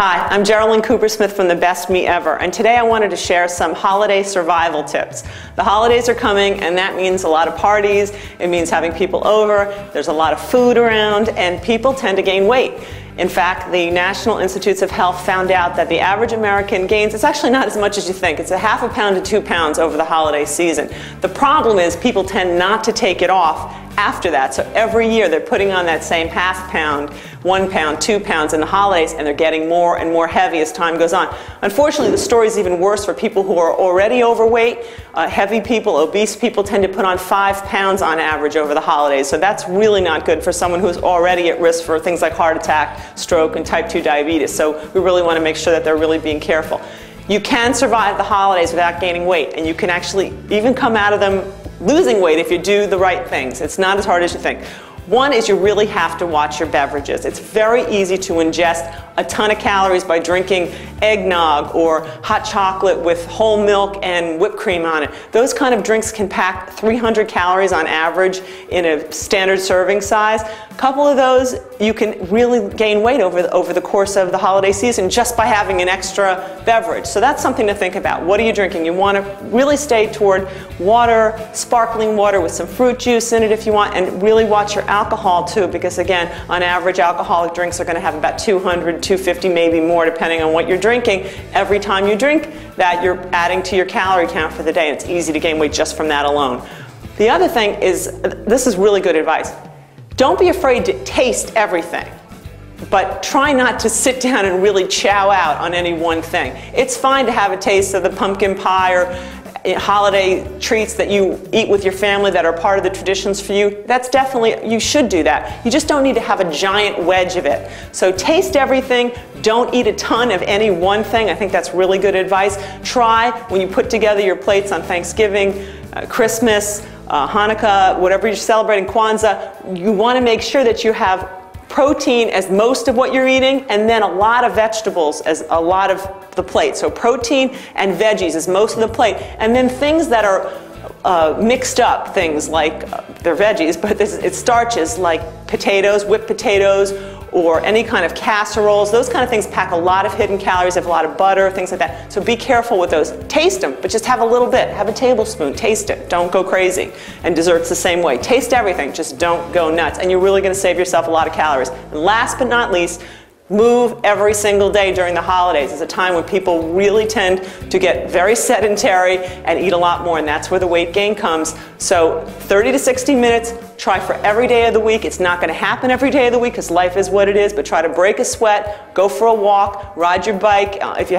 Hi, I'm Geraldine Cooper-Smith from The Best Me Ever, and today I wanted to share some holiday survival tips. The holidays are coming, and that means a lot of parties. It means having people over. There's a lot of food around, and people tend to gain weight. In fact, the National Institutes of Health found out that the average American gains, it's actually not as much as you think. It's a half a pound to 2 pounds over the holiday season. The problem is people tend not to take it off after that. So every year they're putting on that same half pound, 1 pound, 2 pounds in the holidays, and they're getting more and more heavy as time goes on. Unfortunately, the story is even worse for people who are already overweight. Heavy people, obese people tend to put on 5 pounds on average over the holidays. So that's really not good for someone who's already at risk for things like heart attack, stroke, and type 2 diabetes. So we really want to make sure that they're really being careful. You can survive the holidays without gaining weight, and you can actually even come out of them losing weight if you do the right things. It's not as hard as you think. One is you really have to watch your beverages. It's very easy to ingest a ton of calories by drinking eggnog or hot chocolate with whole milk and whipped cream on it. Those kind of drinks can pack 300 calories on average in a standard serving size. A couple of those, you can really gain weight over the course of the holiday season just by having an extra beverage. So that's something to think about. What are you drinking? You want to really stay toward water, sparkling water with some fruit juice in it if you want, and really watch your alcohol too, because again, on average, alcoholic drinks are going to have about 200, 250, maybe more, depending on what you're drinking. Every time you drink that, you're adding to your calorie count for the day, and it's easy to gain weight just from that alone. The other thing is, this is really good advice. Don't be afraid to taste everything, but try not to sit down and really chow out on any one thing. It's fine to have a taste of the pumpkin pie or holiday treats that you eat with your family that are part of the traditions for you. That's definitely, you should do that. You just don't need to have a giant wedge of it. So taste everything. Don't eat a ton of any one thing. I think that's really good advice. Try, when you put together your plates on Thanksgiving, Christmas, Hanukkah, whatever you're celebrating, Kwanzaa, you want to make sure that you have protein as most of what you're eating, and then a lot of vegetables as a lot of the plate. So protein and veggies is most of the plate, and then things that are mixed up, things like they're veggies, but it's starches like potatoes, whipped potatoes, or any kind of casseroles. Those kind of things pack a lot of hidden calories, have a lot of butter, things like that. So be careful with those. Taste them, but just have a little bit. Have a tablespoon. Taste it. Don't go crazy. And desserts the same way. Taste everything. Just don't go nuts. And you're really going to save yourself a lot of calories. And last but not least, move every single day during the holidays. It's a time when people really tend to get very sedentary and eat a lot more, and that's where the weight gain comes. So 30 to 60 minutes, try for every day of the week. It's not going to happen every day of the week because life is what it is, but try to break a sweat, go for a walk, ride your bike. If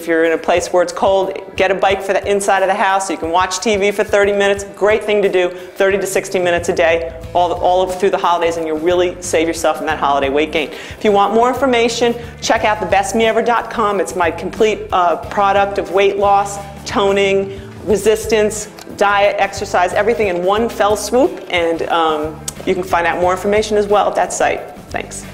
you're in a place where it's cold, get a bike for the inside of the house so you can watch TV for 30 minutes. Great thing to do, 30 to 60 minutes a day, all through the holidays, and you'll really save yourself from that holiday weight gain. If you want more information, check out thebestmeever.com. It's my complete product of weight loss, toning, resistance, diet, exercise, everything in one fell swoop, and you can find out more information as well at that site. Thanks.